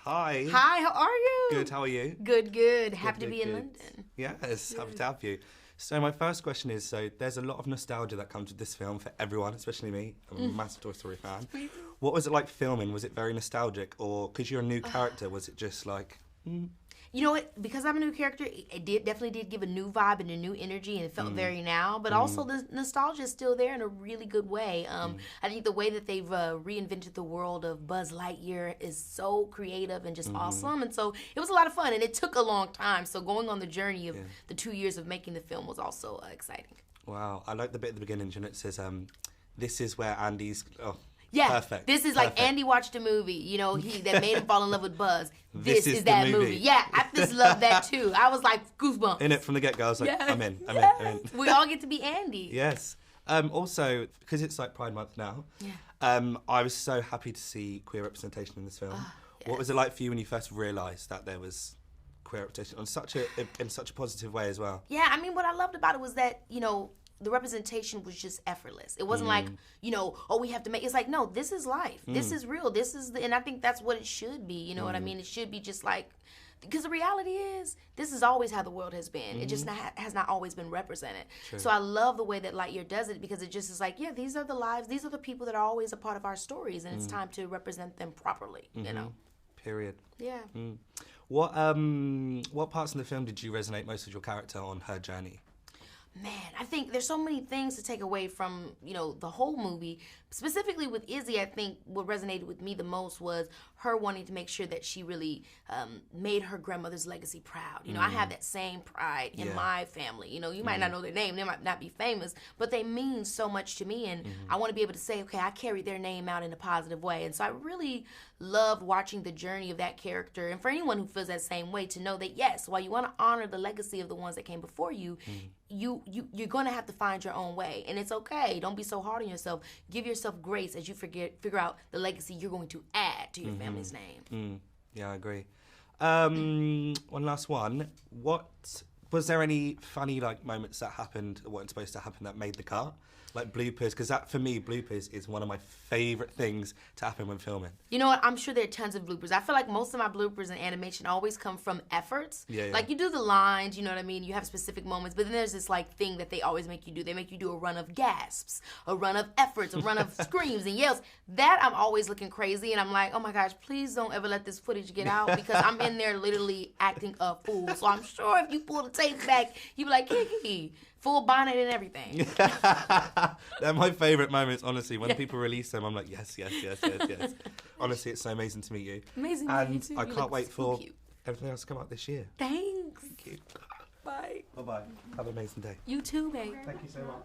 Hi. Hi, how are you? Good, how are you? Good. Happy to be in good. London. Yes, happy to have you. So my first question is, there's a lot of nostalgia that comes with this film for everyone, especially me. I'm a massive Toy Story fan. What was it like filming? Was it very nostalgic? Or because you're a new character, was it just like... You know what? Because I'm a new character, it definitely did give a new vibe and a new energy, and it felt very now. But also, the nostalgia is still there in a really good way. I think the way that they've reinvented the world of Buzz Lightyear is so creative and just awesome. And so it was a lot of fun, and it took a long time. So going on the journey of the 2 years of making the film was also exciting. Wow, I like the bit at the beginning, Junket says, this is where Andy's... Oh. Yeah, perfect. This is perfect. like Andy watched a movie, you know, that made him fall in love with Buzz. This is that the movie. Yeah, I just love that too. I was like goosebumps. In it from the get-go, I was like, Yes. I'm in. We all get to be Andy. Yes. Also, because it's like Pride Month now, I was so happy to see queer representation in this film. Yes. What was it like for you when you first realised that there was queer representation in such a positive way as well? Yeah, I mean, what I loved about it was that, you know, the representation was just effortless. It wasn't like, you know, oh, we have to make... It's like, no, this is life. This is real. And I think that's what it should be. You know what I mean? It should be just like... Because the reality is, this is always how the world has been. It just has not always been represented. True. So I love the way that Lightyear does it, because it just is like, yeah, these are the lives, these are the people that are always a part of our stories, and it's time to represent them properly, you know? Period. Yeah. What parts in the film did you resonate most with your character on her journey? Man, I think there's so many things to take away from, you know, the whole movie. Specifically with Izzy, I think what resonated with me the most was her wanting to make sure that she really made her grandmother's legacy proud. You know, I have that same pride in my family. You know, you might not know their name, they might not be famous, but they mean so much to me, and I want to be able to say, okay, I carried their name out in a positive way. And so I really love watching the journey of that character, and for anyone who feels that same way, to know that yes, while you want to honor the legacy of the ones that came before you, you're going to have to find your own way, and it's okay. Don't be so hard on yourself. Give yourself grace as you figure out the legacy you're going to add to your family's name. Yeah, I agree. One last one. Was there any funny moments that happened that weren't supposed to happen that made the cut? Like bloopers, because that, for me, bloopers is one of my favourite things to happen when filming. You know what? I'm sure there are tons of bloopers. I feel like most of my bloopers in animation always come from efforts. Yeah. Like, you do the lines, you know what I mean? You have specific moments, but then there's this, thing that they always make you do. They make you do a run of gasps, a run of efforts, a run of screams and yells. That I'm always looking crazy, and I'm like, oh my gosh, please don't ever let this footage get out, because I'm in there literally acting a fool. So I'm sure if you pull the tape back, you'd be like, Keke, full bonnet and everything. They're my favourite moments, honestly. When people release them, I'm like, yes. Honestly, it's so amazing to meet you. Amazing and to meet you too. I You can't look wait so for cute. everything else to come out this year. Thanks. Thank you. Bye. Bye-bye. Have an amazing day. You too, babe. Thank you so much.